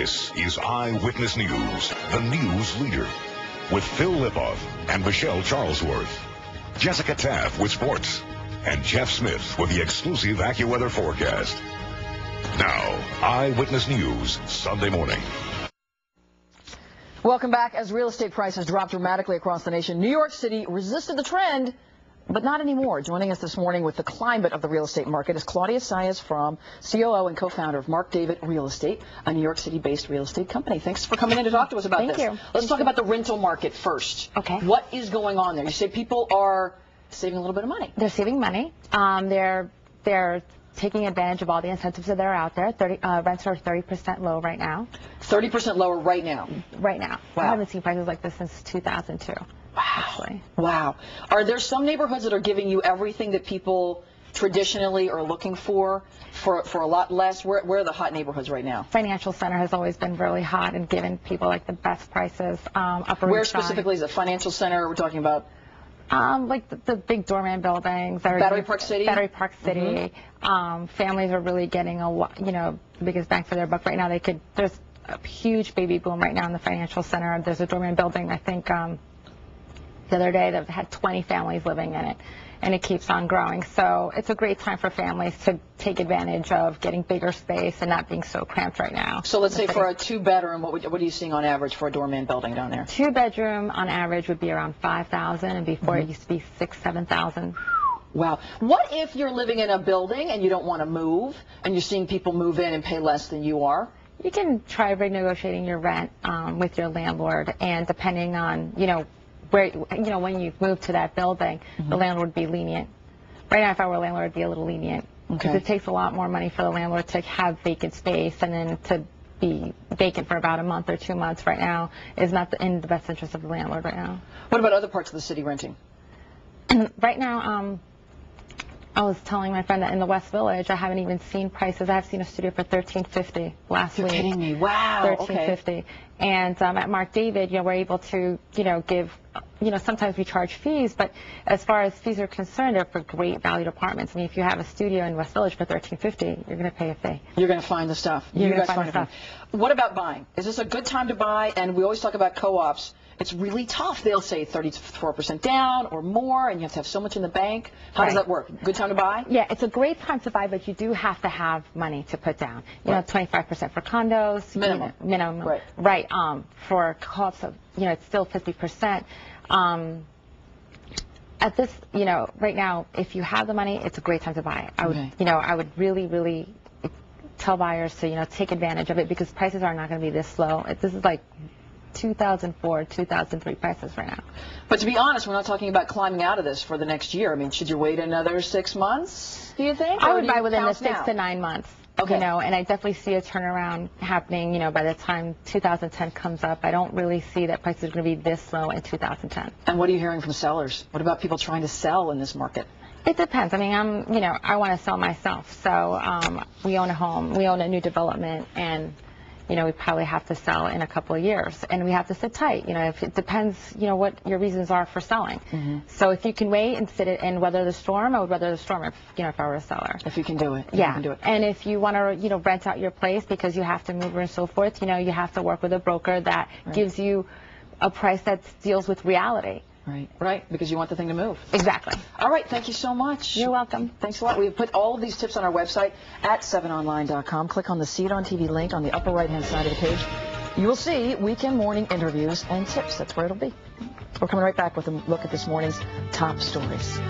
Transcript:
This is Eyewitness News, the news leader, with Phil Lipoff and Michelle Charlesworth, Jessica Taff with sports, and Jeff Smith with the exclusive AccuWeather forecast. Now, Eyewitness News, Sunday morning. Welcome back. As real estate prices dropped dramatically across the nation, New York City resisted the trend, but not anymore. Joining us this morning with the climate of the real estate market is Claudia Saez-Fromm, COO and co-founder of Mark David Real Estate, a New York City-based real estate company. Thanks for coming in to talk to us about this. Thank you. Let's talk about the rental market first. Okay. What is going on there? You say people are saving a little bit of money. They're saving money. They're taking advantage of all the incentives that are out there. Rents are 30% low right now. 30% lower right now? Right now. Wow. I haven't seen prices like this since 2002. Wow. Actually. Wow. Are there some neighborhoods that are giving you everything that people traditionally are looking for a lot less? Where are the hot neighborhoods right now? Financial Center has always been really hot and given people like the best prices. Upper Where East Side. specifically is it? Financial Center? We're talking about? Like the big doorman buildings. Battery Park City? Battery Park City. Families are really getting a lot, the biggest bang for their buck right now. There's a huge baby boom right now in the Financial Center. There's a doorman building, I think, the other day that had 20 families living in it, and it keeps on growing. So it's a great time for families to take advantage of getting bigger space and not being so cramped right now. So let's say for a two-bedroom, what are you seeing on average for a doorman building down there? Two-bedroom on average would be around $5,000, and before it used to be $6,000, $7,000. Wow. What if you're living in a building and you don't want to move, and you're seeing people move in and pay less than you are? You can try renegotiating your rent with your landlord, and depending on, when you move to that building, the landlord would be lenient. Right now, if I were a landlord, I'd be a little lenient. Because it takes a lot more money for the landlord to have vacant space, and then to be vacant for about a month or 2 months right now is not in the best interest of the landlord right now. What about other parts of the city renting? Right now, I was telling my friend that in the West Village, I haven't even seen prices. I have seen a studio for $1,350 last week. You're kidding me. Wow. $1,350. And at Mark David, we're able to, give, sometimes we charge fees, but as far as fees are concerned, they're for great valued apartments. I mean, if you have a studio in West Village for $1,350, you're going to pay a fee. You're going to find the stuff. You're going to find the stuff. What about buying? Is this a good time to buy? And we always talk about co-ops. It's really tough. They'll say 34% down or more, and you have to have so much in the bank. How does that work? Good time to buy? Yeah, it's a great time to buy, but you do have to have money to put down. 25% for condos. Minimum. Minimum. Right. Right. For co-ops, it's still 50%. At this, right now, if you have the money, it's a great time to buy. I would, I would really, really tell buyers to, take advantage of it, because prices are not going to be this low. This is like 2004, 2003 prices right now. But to be honest, we're not talking about climbing out of this for the next year. I mean, should you wait another 6 months, do you think? I would buy within the 6 to 9 months. Okay. And I definitely see a turnaround happening, by the time 2010 comes up. I don't really see that prices are going to be this low in 2010. And what are you hearing from sellers? What about people trying to sell in this market? It depends. I mean, I want to sell myself. So we own a home. We own a new development, and we probably have to sell in a couple of years, and we have to sit tight. If it depends, what your reasons are for selling. So if you can wait and sit it and weather the storm, I would weather the storm if I were a seller. If you can do it. Yeah. You can do it. And if you want to, rent out your place because you have to move and so forth, you have to work with a broker that gives you a price that deals with reality. Right, because you want the thing to move. Exactly. All right, thank you so much. You're welcome. Thanks a lot. We've put all of these tips on our website at 7online.com. Click on the See It on TV link on the upper right-hand side of the page. You will see weekend morning interviews and tips. That's where it'll be. We're coming right back with a look at this morning's top stories.